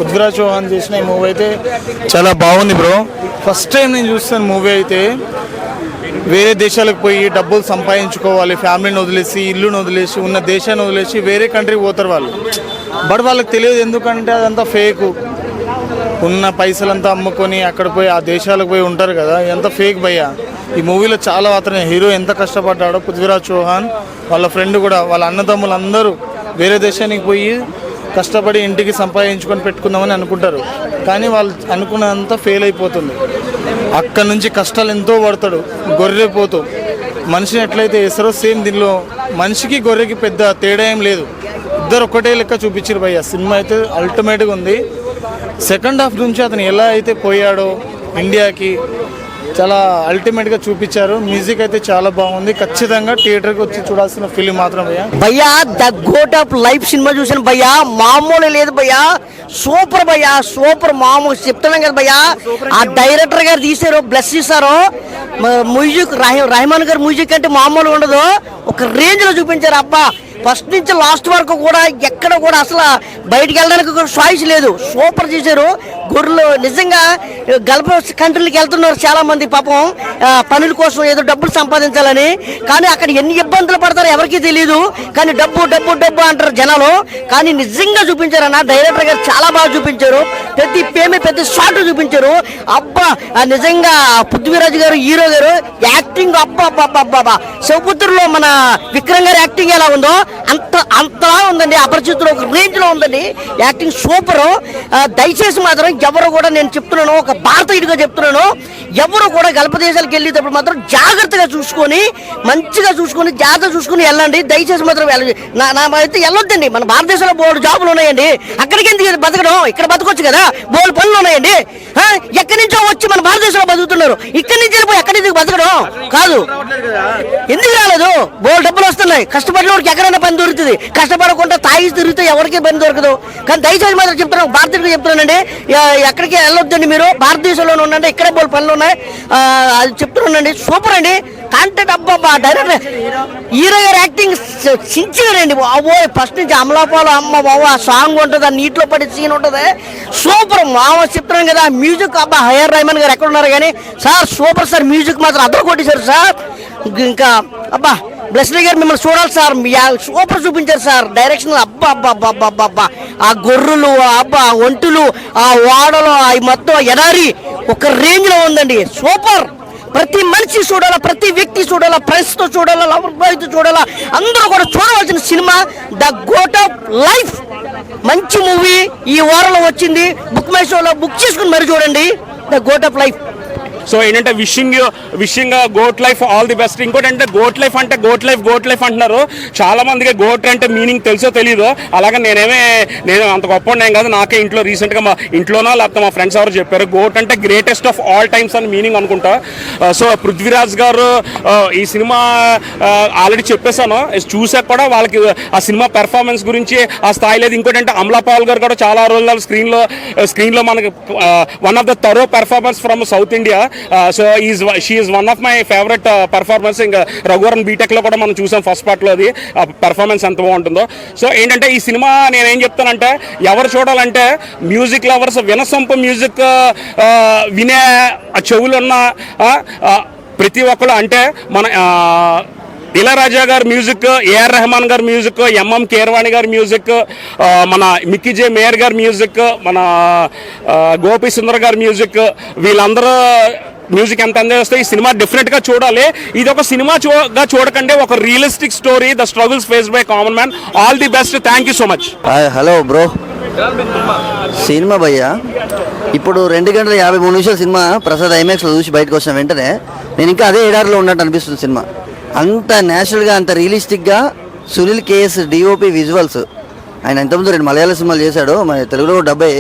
పృథ్వీరాజ్ చౌహాన్ చేసిన ఈ మూవీ అయితే చాలా బాగుంది బ్రో. ఫస్ట్ టైం నేను చూస్తాను మూవీ అయితే. వేరే దేశాలకు పోయి డబ్బులు సంపాదించుకోవాలి, ఫ్యామిలీని వదిలేసి, ఇల్లుని వదిలేసి, ఉన్న దేశాన్ని వదిలేసి వేరే కంట్రీకి పోతారు వాళ్ళు. బట్ వాళ్ళకి తెలియదు, ఎందుకంటే అదంతా ఫేక్. ఉన్న పైసలంతా అమ్ముకొని అక్కడ పోయి ఆ దేశాలకు పోయి ఉంటారు కదా, ఎంత ఫేక్ భయ్యా. ఈ మూవీలో చాలా మాత్రమే హీరో ఎంత కష్టపడ్డాడో పృథ్వీరాజ్ చౌహాన్, వాళ్ళ ఫ్రెండ్ కూడా, వాళ్ళ అన్నదమ్ములు అందరూ వేరే దేశానికి పోయి కష్టపడి ఇంటికి సంపాదించుకొని పెట్టుకుందామని అనుకుంటారు. కానీ వాళ్ళు అనుకున్నంత ఫెయిల్ అయిపోతుంది. అక్కడ నుంచి కష్టాలు ఎంతో పడతాడు. గొర్రెపోతూ మనిషిని ఎట్లయితే వేస్తారో సేమ్ దీనిలో మనిషికి గొర్రెకి పెద్ద తేడా ఏం లేదు. ఇద్దరు ఒక్కటే లెక్క చూపించారు భయ్య. సినిమా అయితే అల్టిమేట్గా ఉంది. సెకండ్ హాఫ్ నుంచి అతను ఎలా అయితే పోయాడో ఇండియాకి చాలా అల్టిమేట్గా చూపించారు. మ్యూజిక్ అయితే చాలా బాగుంది. ఖచ్చితంగా థియేటర్కి వచ్చి చూడాల్సిన ఫిలిం మాత్రం భయ్యా. ద గోట్ ఆఫ్ లైఫ్ సినిమా చూసాను భయ్యా, మామూలు లేదు భయ్యా. సూపర్ భయ్యా, సూపర్. మామూలు చెప్తున్నాం కదా భయ్యా. ఆ డైరెక్టర్ గారు తీసారు, బ్లెస్ చేశారు. మ్యూజిక్ రెహమాన్ గారు మ్యూజిక్ అంటే మామూలు ఉండదు, ఒక రేంజ్ లో చూపించారు. అబ్బా, ఫస్ట్ నుంచి లాస్ట్ వరకు కూడా ఎక్కడ కూడా అసలు బయటికి వెళ్ళడానికి కూడా చాయిస్ లేదు. సూపర్ చేశారు. గొర్రెలు నిజంగా గల్ఫ్ కంట్రీలకు వెళ్తున్నారు చాలా మంది పాపం, పనుల కోసం ఏదో డబ్బులు సంపాదించాలని. కానీ అక్కడ ఎన్ని ఇబ్బందులు పడతారో ఎవరికీ తెలియదు. కానీ డబ్బు డబ్బు డబ్బు అంటారు జనాలు. కానీ నిజంగా చూపించారన్న డైరెక్టర్ గారు, చాలా బాగా చూపించారు. ప్రతి పేమే పెద్ద షాట్ చూపించారు. అబ్బా, నిజంగా పృథ్వీరాజ్ గారు హీరో గారు యాక్టింగ్ అబ్బా అబ్బా అబ్బా. శివపుత్రులో మన విక్రమ్ గారి యాక్టింగ్ ఎలా ఉందో అంతలా ఉందండి. అపరిచితులు ఒక రేంజ్ లో ఉందండి యాక్టింగ్. సూపర్. దయచేసి మాత్రం ఎవరు కూడా, నేను చెప్తున్నాను, ఒక భారతీయుడిగా చెప్తున్నాను, ఎవరు కూడా గల్ఫ్ దేశాలకు వెళ్ళేటప్పుడు మాత్రం జాగ్రత్తగా చూసుకొని, మంచిగా చూసుకొని, జాగ్రత్త చూసుకుని వెళ్ళండి. దయచేసి మాత్రం అయితే వెళ్ళొద్దండి. మన భారతదేశంలో బోర్డు జాబులు ఉన్నాయండి, అక్కడికి ఎందుకు బతకడం? ఇక్కడ బతకొచ్చు కదా, బోర్డు పనులు ఉన్నాయండి. ఎక్కడి నుంచో వచ్చి మన భారతదేశంలో బతుకుతున్నారు, ఇక్కడి నుంచి వెళ్ళిపోయి ఎక్కడి నుంచి బతకడం కాదు. ఎందుకు రాలేదు? బోర్డు డబ్బులు వస్తున్నాయి, కష్టపడిన వాడికి ఎక్కడైనా పని దొరుకుతుంది. కష్టపడకుండా తాగి తిరిగితే ఎవరికి పని దొరకదు. కానీ దయచేసి మాత్రం చెప్తున్నాను, భారతీయుడికి చెప్తున్నానండి, ఎక్కడికి వెళ్ళొద్దండి. మీరు భారతదేశంలోనే ఉండండి, ఇక్కడే బోల్ పనులు ఉన్నాయి. అది చెప్తున్నానండి. సూపర్ అండి. కాంటెంట్ అబ్బా. డైరెక్టర్ హీరో గారు యాక్టింగ్ సించిగారండి. ఫస్ట్ నుంచి అమలాపాలు అమ్మ బాబు, ఆ సాంగ్ ఉంటుంది, ఆ నీటిలో పడే సీన్ ఉంటుంది. సూపర్. మామ చెప్తున్నాను కదా. మ్యూజిక్ అబ్బా, హయర్ రెహమాన్ గారు ఎక్కడ ఉన్నారు కానీ సార్ సూపర్ సార్. మ్యూజిక్ మాత్రం అద్దరు కొట్టేశారు సార్. ఇంకా అబ్బా, బ్లెస్లీ గారు మిమ్మల్ని చూడాలి సార్. సూపర్ చూపించారు సార్ డైరెక్షన్. అబ్బా అబ్బా అబ్బా అబ్బా అబ్బా. ఆ గొర్రెలు, అబ్బా ఒంటులు, ఆ వాడలు, అవి మొత్తం ఎడారి ఒక రేంజ్ లో ఉందండి. సూపర్. ప్రతి మనిషి చూడాలా, ప్రతి వ్యక్తి చూడాలా, ప్రెస్ తో చూడాలా, లవర్ బాయ్ తో చూడాలా, అందరూ కూడా చూడవలసిన సినిమా ద గోట్ ఆఫ్ లైఫ్. మంచి మూవీ ఈ వారంలో వచ్చింది. బుక్ మై షోలో బుక్ చేసుకుని మరి చూడండి the goat of life. So ఏంటంటే wishing goat life all the best. ఇంకోటి అంటే గోట్ లైఫ్ అంటున్నారు. చాలా మందికి గోట్ అంటే మీనింగ్ తెలుసో తెలీదు. అలాగే నేను అంత గొప్ప ఏం కాదు. నాకే ఇంట్లో రీసెంట్గా మా ఇంట్లోనో లేకపోతే మా ఫ్రెండ్స్ ఎవరు చెప్పారు, గోట్ అంటే గ్రేటెస్ట్ ఆఫ్ ఆల్ టైమ్స్ అని మీనింగ్ అనుకుంటా. సో పృథ్వీరాజ్ గారు ఈ సినిమా ఆల్రెడీ చెప్పేశాను, చూసాక కూడా వాళ్ళకి ఆ సినిమా పెర్ఫార్మెన్స్ గురించి ఆ స్థాయి లేదు. ఇంకోటి అంటే అమలా పాల్ గారు కూడా చాలా రోజులు స్క్రీన్లో మనకి one of the thorough performance from south India. So she is one of my favourite performance. ఇంకా రఘువరన్ బీటెక్ లో కూడా మనం చూసాం ఫస్ట్ పార్ట్ లో, అది పర్ఫార్మెన్స్ ఎంత బాగుంటుందో. సో ఏంటంటే ఈ సినిమా నేనేం చెప్తానంటే, ఎవరు చూడాలంటే మ్యూజిక్ లవర్స్, వినసొంపు మ్యూజిక్ వినే చెవులున్న ప్రతి ఒక్కరు, అంటే మన ఇళయరాజా గారి మ్యూజిక్, ఏఆర్ రెహమాన్ గారి మ్యూజిక్, ఎంఎం కీరవాణి గారి మ్యూజిక్, మన మిక్కీ జే మేయర్ గారి మ్యూజిక్, మన గోపి సుందర్ గారి మ్యూజిక్, వీళ్ళందరూ మ్యూజిక్ ఎంత ఎంజాయ్ చేస్తే ఈ సినిమా డెఫినెట్గా చూడాలి. ఇది ఒక సినిమాగా చూడకండి, ఒక realistic story, the struggles faced by common man. All the best. Thank you so much. Hello bro. Cinema భయ్యా ఇప్పుడు 2 గంటల 53 నిమిషాల సినిమా ప్రసాద్ ఐమాక్స్లో చూసి బయటకు వచ్చిన వెంటనే నేను ఇంకా అదే ఎడారిలో ఉన్నట్టు అనిపిస్తుంది సినిమా. అంత న్యాచురల్గా, అంత రియలిస్టిక్గా. సునీల్ కేఎస్ డిఓపి విజువల్స్, ఆయన ఇంతకుముందు 2 మలయాళ సినిమాలు చేశాడు, మన తెలుగులో డబ్బై.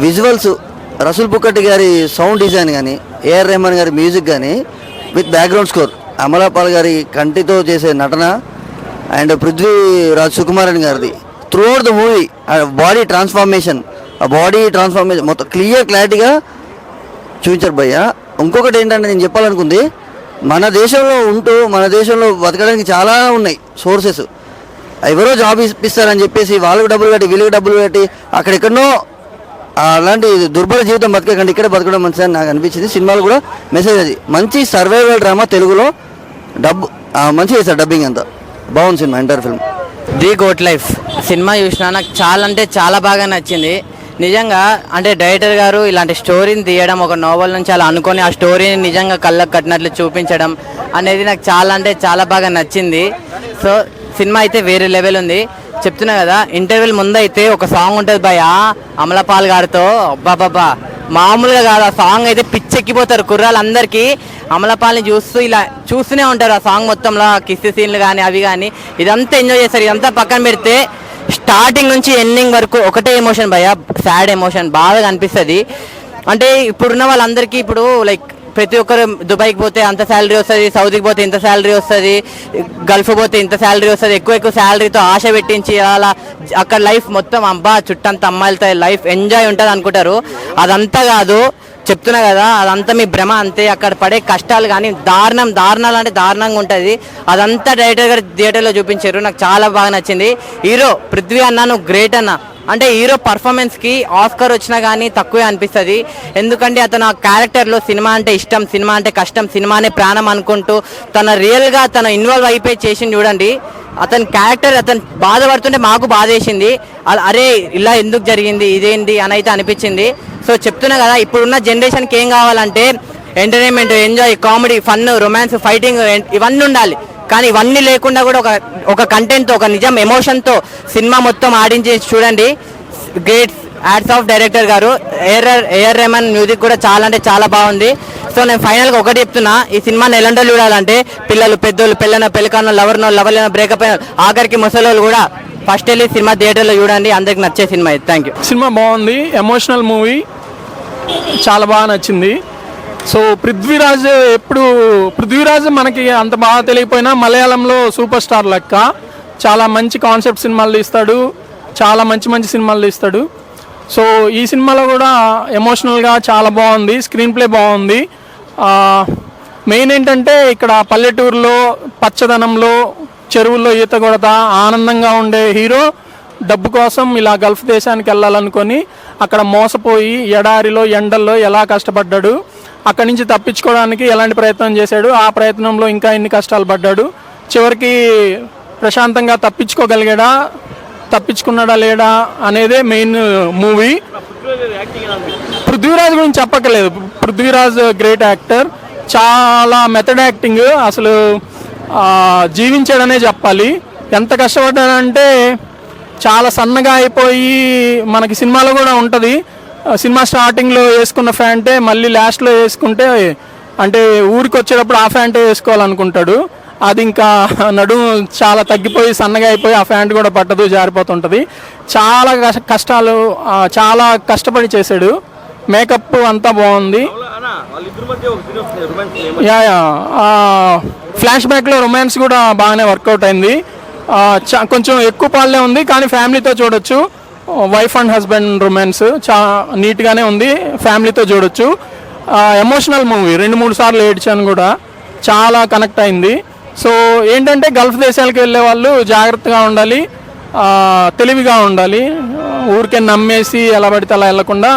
విజువల్స్, రసూల్ పుక్కటి గారి సౌండ్ డిజైన్ కానీ, ఏఆర్ రెహమాన్ గారి మ్యూజిక్ కానీ, విత్ బ్యాక్గ్రౌండ్ స్కోర్, అమలాపాల్ గారి కంటితో చేసే నటన, అండ్ పృథ్వీరాజ్ సుకుమారన్ గారిది through out the movie. Body transformation మొత్తం క్లారిటీగా చూపించారు భయ్య. ఇంకొకటి ఏంటంటే నేను చెప్పాలనుకుంది, మన దేశంలో ఉంటూ మన దేశంలో బతకడానికి చాలా ఉన్నాయి సోర్సెస్. ఎవరో జాబ్ ఇప్పిస్తారని చెప్పేసి వాళ్ళకి డబ్బులు కట్టి వీళ్ళకి డబ్బులు కట్టి అక్కడెక్కడో అలాంటి దుర్భర జీవితం బతకకండి, ఇక్కడే బతకడం మంచిదని నాకు అనిపించింది. సినిమాలో కూడా మెసేజ్ అది మంచి సర్వైవల్ డ్రామా, తెలుగులో మంచిగా చేశారు, డబ్బింగ్ అంతా బాగుంది సినిమా, entire film. The goat life సినిమా చూసిన నాకు చాలా అంటే చాలా బాగా నచ్చింది నిజంగా. అంటే డైరెక్టర్ గారు ఇలాంటి స్టోరీని తీయడం, ఒక నోవెల్ నుంచి అలా అనుకొని ఆ స్టోరీని నిజంగా కళ్ళకు కట్టినట్లు చూపించడం అనేది నాకు చాలా అంటే చాలా బాగా నచ్చింది. సో సినిమా అయితే వేరే లెవెల్ ఉంది. చెప్తున్నా కదా, ఇంటర్వెల్ ముందైతే ఒక సాంగ్ ఉంటుంది భయ అమలపాల్ గారితో, అబ్బాబాబా మామూలుగా కాదు ఆ సాంగ్ అయితే పిచ్చెక్కిపోతారు కుర్రాళ్ళందరికీ. అమలపాల్ని చూస్తూ ఇలా చూస్తూనే ఉంటారు ఆ సాంగ్ మొత్తంలో, కిస్ సీన్లు కానీ అవి కానీ ఇదంతా ఎంజాయ్ చేస్తారు. ఇదంతా పక్కన పెడితే స్టార్టింగ్ నుంచి ఎండింగ్ వరకు ఒకటే ఎమోషన్ భయ, సాడ్ ఎమోషన్ బాగా అనిపిస్తుంది. అంటే ఇప్పుడున్న వాళ్ళందరికీ ఇప్పుడు లైక్ ప్రతి ఒక్కరు దుబాయ్కి పోతే అంత శాలరీ వస్తుంది, సౌదీకి పోతే ఇంత శాలరీ వస్తుంది, గల్ఫ్ పోతే ఇంత శాలరీ వస్తుంది, ఎక్కువ శాలరీతో ఆశ పెట్టించి అలా అక్కడ లైఫ్ మొత్తం అబ్బా చుట్టంత అమ్మాయిలతో లైఫ్ ఎంజాయ్ ఉంటుంది అనుకుంటారు. అదంతా కాదు, చెప్తున్నా కదా, అదంతా మీ భ్రమ అంతే. అక్కడ పడే కష్టాలు కానీ దారుణాలు అంటే దారుణంగా ఉంటుంది. అదంతా డైరెక్టర్ గారు థియేటర్లో చూపించారు, నాకు చాలా బాగా నచ్చింది. హీరో పృథ్వీ అన్న నువ్వు గ్రేట్ అన్న. అంటే హీరో పర్ఫార్మెన్స్కి ఆస్కార్ వచ్చినా కానీ తక్కువే అనిపిస్తుంది. ఎందుకంటే అతను ఆ క్యారెక్టర్లో సినిమా అంటే ఇష్టం, సినిమా అంటే కష్టం, సినిమానే ప్రాణం అనుకుంటూ తన రియల్గా తన ఇన్వాల్వ్ అయిపోయి చేసింది చూడండి. అతని క్యారెక్టర్ అతను బాధపడుతుంటే మాకు బాధ వేసింది, అరే ఇలా ఎందుకు జరిగింది ఇదేంటి అని అయితే అనిపించింది. సో చెప్తున్నా కదా, ఇప్పుడున్న జనరేషన్కి ఏం కావాలంటే entertainment, enjoy, comedy, fun, romance, fighting ఇవన్నీ ఉండాలి. కానీ ఇవన్నీ లేకుండా కూడా ఒక కంటెంట్తో, ఒక నిజం ఎమోషన్తో సినిమా మొత్తం ఆడించేసి చూడండి. గ్రేట్ యాడ్స్ ఆఫ్ డైరెక్టర్ గారు. ఏఆర్ రెహమాన్ మ్యూజిక్ కూడా చాలా అంటే చాలా బాగుంది. సో నేను ఫైనల్గా ఒకటి చెప్తున్నా, ఈ సినిమాని ఎలాంటి చూడాలంటే పిల్లలు, పెద్దోళ్ళు, పెళ్ళైన, పెళ్ళికానో, లవర్ అయినా, బ్రేకప్ అయిన, ఆఖరికి ముసలోళ్ళు కూడా ఫస్ట్ వెళ్ళి సినిమా థియేటర్లో చూడండి. అందరికి నచ్చే సినిమా ఇది. Thank you. సినిమా బాగుంది, ఎమోషనల్ మూవీ, చాలా బాగా నచ్చింది. సో పృథ్వీరాజ్ మనకి అంత బాగా తెలియకపోయినా మలయాళంలో సూపర్ స్టార్ లెక్క. చాలా మంచి కాన్సెప్ట్ సినిమాలు తీస్తాడు, చాలా మంచి సినిమాలు తీస్తాడు. సో ఈ సినిమాలో కూడా ఎమోషనల్గా చాలా బాగుంది, స్క్రీన్ ప్లే బాగుంది. మెయిన్ ఏంటంటే ఇక్కడ పల్లెటూరులో పచ్చదనంలో చెరువుల్లో ఈత కొడతా ఆనందంగా ఉండే హీరో డబ్బు కోసం ఇలా గల్ఫ్ దేశానికి వెళ్ళాలనుకొని అక్కడ మోసపోయి ఎడారిలో ఎండల్లో ఎలా కష్టపడ్డాడు, అక్కడి నుంచి తప్పించుకోవడానికి ఎలాంటి ప్రయత్నం చేశాడు, ఆ ప్రయత్నంలో ఇంకా ఎన్ని కష్టాలు పడ్డాడు, చివరికి ప్రశాంతంగా తప్పించుకున్నాడా లేడా అనేదే మెయిన్ మూవీ. పృథ్వీరాజ్ గురించి చెప్పక్కర్లేదు, పృథ్వీరాజ్ గ్రేట్ యాక్టర్, చాలా మెథడ్ యాక్టింగ్, అసలు జీవించాడనే చెప్పాలి. ఎంత కష్టపడ్డాడంటే చాలా సన్నగా అయిపోయి, మనకి సినిమాలో కూడా ఉంటుంది, సినిమా స్టార్టింగ్లో వేసుకున్న ప్యాంటే మళ్ళీ లాస్ట్లో వేసుకుంటే అంటే ఊరికి వచ్చేటప్పుడు ఆ ప్యాంటే వేసుకోవాలనుకుంటాడు, అది ఇంకా నడుము చాలా తగ్గిపోయి సన్నగా అయిపోయి ఆ ప్యాంట్ కూడా పట్టదు, జారిపోతుంటుంది. చాలా కష్టాలు, చాలా కష్టపడి చేశాడు. మేకప్ అంతా బాగుంది. ఫ్లాష్ బ్యాక్లో రొమాన్స్ కూడా బాగానే వర్కౌట్ అయింది. కొంచెం ఎక్కువ పాలే ఉంది కానీ ఫ్యామిలీతో చూడొచ్చు. వైఫ్ అండ్ హస్బెండ్ రొమాన్స్ నీట్గానే ఉంది, ఫ్యామిలీతో చూడొచ్చు. ఎమోషనల్ మూవీ, 2-3 సార్లు ఏడ్చాను కూడా, చాలా కనెక్ట్ అయింది. సో ఏంటంటే గల్ఫ్ దేశాలకు వెళ్ళే వాళ్ళు జాగ్రత్తగా ఉండాలి, తెలివిగా ఉండాలి, ఊరికే నమ్మేసి ఎలా పడితే అలా వెళ్ళకుండా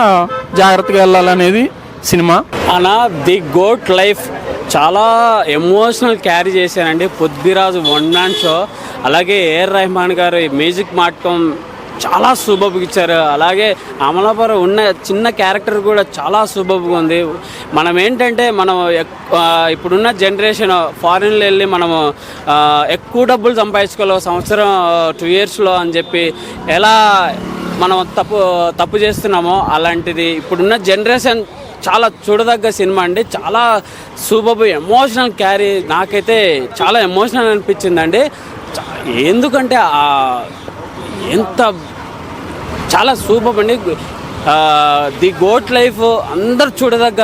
జాగ్రత్తగా వెళ్ళాలనేది సినిమా. అన్న ది గోట్ లైఫ్ చాలా ఎమోషనల్ క్యారీ చేశానండి. పృథ్వీరాజ్ వన్ మ్యాన్ షో, అలాగే ఏఆర్ రెహమాన్ గారు మ్యూజిక్ మాటకం చాలా సూపర్గా ఇచ్చారు. అలాగే అమలాపురం ఉన్న చిన్న క్యారెక్టర్ కూడా చాలా సూపర్గా ఉంది. మనం ఏంటంటే మనం ఇప్పుడున్న జనరేషన్ ఫారిన్లో వెళ్ళి మనము ఎక్కువ డబ్బులు సంపాదించుకోవాలి సంవత్సరం 2 ఇయర్స్లో అని చెప్పి ఎలా మనం తప్పు చేస్తున్నామో అలాంటిది ఇప్పుడున్న జనరేషన్ చాలా చూడదగ్గ సినిమా అండి. చాలా సూపర్ ఎమోషనల్ క్యారీ, నాకైతే చాలా ఎమోషనల్ అనిపించిందండి. ఎందుకంటే ఎంత చాలా సూపర్ అండి. ది గోట్ లైఫ్ అందరు చూడదగ్గ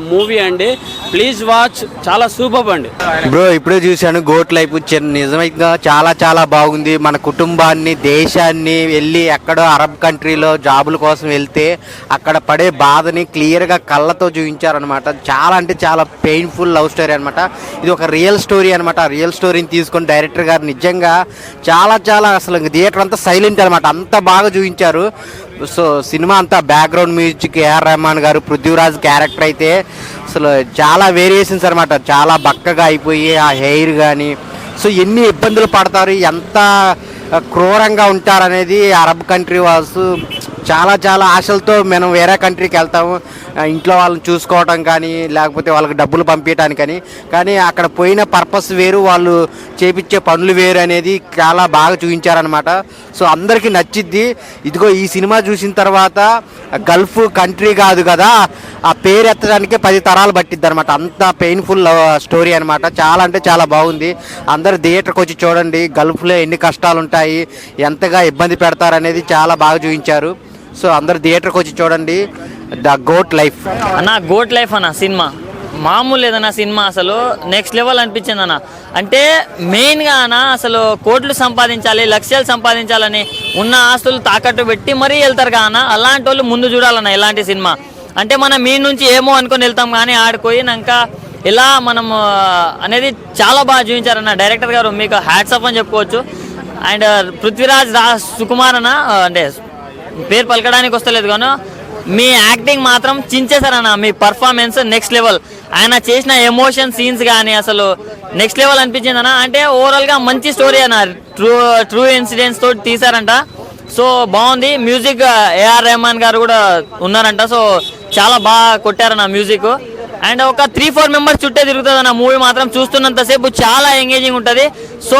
మూవీ అండి, ప్లీజ్ వాచ్, చాలా సూపర్ అండి. బ్రో ఇప్పుడే చూశాను గోట్ లైఫ్, నిజంగా చాలా బాగుంది. మన కుటుంబాన్ని, దేశాన్ని వెళ్ళి ఎక్కడో అరబ్ కంట్రీలో జాబుల కోసం వెళ్తే అక్కడ పడే బాధని క్లియర్గా కళ్ళతో చూపించారనమాట. చాలా అంటే చాలా పెయిన్ఫుల్ లవ్ స్టోరీ అనమాట. ఇది ఒక రియల్ స్టోరీ అనమాట. ఆ రియల్ స్టోరీని తీసుకొని డైరెక్టర్ గారు నిజంగా చాలా అసలు థియేటర్ అంతా సైలెంట్ అనమాట, అంత బాగా చూపించారు. సో సినిమా అంతా బ్యాక్గ్రౌండ్ మ్యూజిక్ ఏఆర్ రెహమాన్ గారు, పృథ్వీరాజ్ క్యారెక్టర్ అయితే అసలు చాలా వేరియేషన్స్ అనమాట. చాలా బక్కగా అయిపోయి ఆ హెయిర్ కానీ, సో ఎన్ని ఇబ్బందులు పడతారు, ఎంత క్రూరంగా ఉంటారనేది అరబ్ కంట్రీ వాళ్ళు చాలా చాలా ఆశలతో మనం వేరే కంట్రీకి వెళ్తాము, ఇంట్లో వాళ్ళని చూసుకోవటం కానీ లేకపోతే వాళ్ళకి డబ్బులు పంపించడానికి కానీ అక్కడ పోయిన పర్పస్ వేరు, వాళ్ళు చేపించే పనులు వేరు అనేది చాలా బాగా చూపించారనమాట. సో అందరికీ నచ్చిద్ది. ఇదిగో ఈ సినిమా చూసిన తర్వాత గల్ఫ్ కంట్రీ కాదు కదా, ఆ పేరు ఎత్తడానికి 10 తరాలు పట్టిద్ది అనమాట. అంత పెయిన్ఫుల్ స్టోరీ అనమాట. చాలా అంటే చాలా బాగుంది. అందరు థియేటర్కి వచ్చి చూడండి. గల్ఫ్లో ఎన్ని కష్టాలు ఉంటాయి, ఎంతగా ఇబ్బంది పెడతారనేది చాలా బాగా చూపించారు. సో అందరు థియేటర్కి వచ్చి చూడండి ద గోట్ లైఫ్. అన్న గోట్ లైఫ్ అన్న సినిమా మామూలు లేదన్న సినిమా, అసలు నెక్స్ట్ లెవెల్ అనిపించింది అన్న. అంటే మెయిన్గా అన్న అసలు కోట్లు సంపాదించాలి, లక్ష్యాలు సంపాదించాలని ఉన్న ఆస్తులు తాకట్టు పెట్టి మరీ వెళ్తారు కాన, అలాంటి వాళ్ళు ముందు చూడాలన్న ఇలాంటి సినిమా. అంటే మనం మీ నుంచి ఏమో అనుకొని వెళ్తాం కానీ ఆడిపోయినాక ఇలా మనం అనేది చాలా బాగా చూపించారన్న డైరెక్టర్ గారు. మీకు హ్యాట్స్ ఆఫ్ అని చెప్పుకోవచ్చు. అండ్ పృథ్వీరాజ్ సుకుమార్ అన్న, అంటే పేరు పలకడానికి వస్తలేదు కానీ మీ యాక్టింగ్ మాత్రం చించేశారన్న. మీ పర్ఫార్మెన్స్ నెక్స్ట్ లెవెల్. ఆయన చేసిన ఎమోషన్ సీన్స్ కానీ అసలు నెక్స్ట్ లెవెల్ అనిపించింది అన్న. అంటే ఓవరాల్గా మంచి స్టోరీ అన్న, ట్రూ ఇన్సిడెంట్స్ తోటి తీశారంట. సో బాగుంది. మ్యూజిక్ ఏఆర్ రెహమాన్ గారు కూడా ఉన్నారంట. సో చాలా బాగా కొట్టారన్న మ్యూజిక్. అండ్ ఒక 3-4 మెంబర్స్ చుట్టే తిరుగుతుంది అన్న మూవీ మాత్రం. చూస్తున్నంతసేపు చాలా ఎంగేజింగ్ ఉంటుంది. సో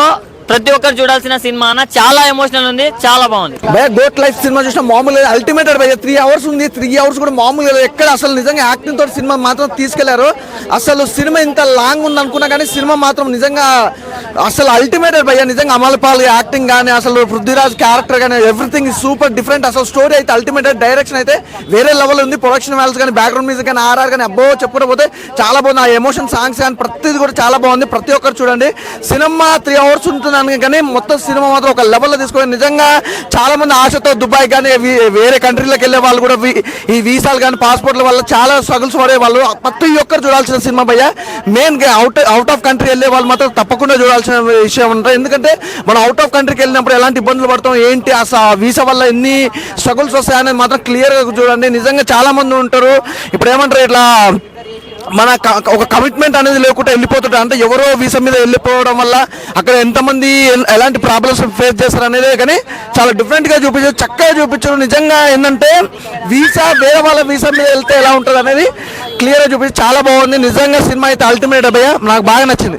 ప్రతి ఒక్కరు చూడాల్సిన సినిమా అన్న. చాలా ఎమోషనల్ ఉంది, చాలా బాగుంది. భయ గోట్ లైఫ్ సినిమా చూసిన మామూలు అల్టిమేటెడ్ భయ. 3 hours ఉంది. 3 hours కూడా మామూలు లేదు ఎక్కడ. అసలు నిజంగా యాక్టింగ్ తోటి సినిమా మాత్రం తీసుకెళ్లారు. అసలు సినిమా ఇంత లాంగ్ ఉంది అనుకున్నా కానీ సినిమా మాత్రం నిజంగా అసలు అల్టిమేటెడ్ భయ. నిజంగా అమలపాల్ యాక్టింగ్ కానీ, అసలు పృథ్వీరాజ్ క్యారెక్టర్ కానీ ఎవ్రీథింగ్ సూపర్ డిఫరెంట్. అసలు స్టోరీ అయితే అల్టిమేటెడ్, డైరెక్షన్ అయితే వేరే లెవెల్ ఉంది. ప్రొడక్షన్ వాల్యూస్ కానీ, బ్యాక్గ్రౌండ్ మ్యూజిక్ కానీ, ఆర్ఆర్ కానీ అబ్బో చెప్పుకోకపోతే చాలా బాగుంది. ఆ ఎమోషన్ సాంగ్స్ కానీ ప్రతిది కూడా చాలా బాగుంది. ప్రతి ఒక్కరు చూడండి. సినిమా 3 hours ఉంటుంది కానీ మొత్తం సినిమా మాత్రం ఒక లెవెల్లో తీసుకొని నిజంగా చాలా మంది ఆశతో దుబాయ్ కానీ వేరే కంట్రీలకు వెళ్ళే వాళ్ళు కూడా ఈ వీసాలు కానీ పాస్పోర్ట్ల వల్ల చాలా స్ట్రగుల్స్ పడే వాళ్ళు ప్రతి ఒక్కరు చూడాల్సిన సినిమా భయ్య. మెయిన్ అవుట్ ఆఫ్ కంట్రీ వెళ్ళే వాళ్ళు మాత్రం తప్పకుండా చూడాల్సిన విషయం ఉంటుంది. ఎందుకంటే మనం అవుట్ ఆఫ్ కంట్రీకి వెళ్ళినప్పుడు ఎలాంటి ఇబ్బందులు పడతాం, ఏంటి అసలు వీసా వల్ల ఎన్ని స్ట్రగుల్స్ వస్తాయనేది మాత్రం క్లియర్గా చూడండి. నిజంగా చాలా మంది ఉంటారు ఇప్పుడు ఏమంటారు ఇట్లా మన ఒక కమిట్మెంట్ అనేది లేకుండా వెళ్ళిపోతుంటారు. అంటే ఎవరో వీసా మీద వెళ్ళిపోవడం వల్ల అక్కడ ఎంతమంది ఎలాంటి ప్రాబ్లమ్స్ ఫేస్ చేస్తారు అనేది కానీ చాలా డిఫరెంట్గా చూపించారు, చక్కగా చూపించారు. నిజంగా ఏంటంటే వీసా వేరే వాళ్ళ వీసా మీద వెళ్తే ఎలా ఉంటుంది అనేది క్లియర్గా చూపించి చాలా బాగుంది. నిజంగా సినిమా అయితే అల్టిమేట్ భయ్య, నాకు బాగా నచ్చింది.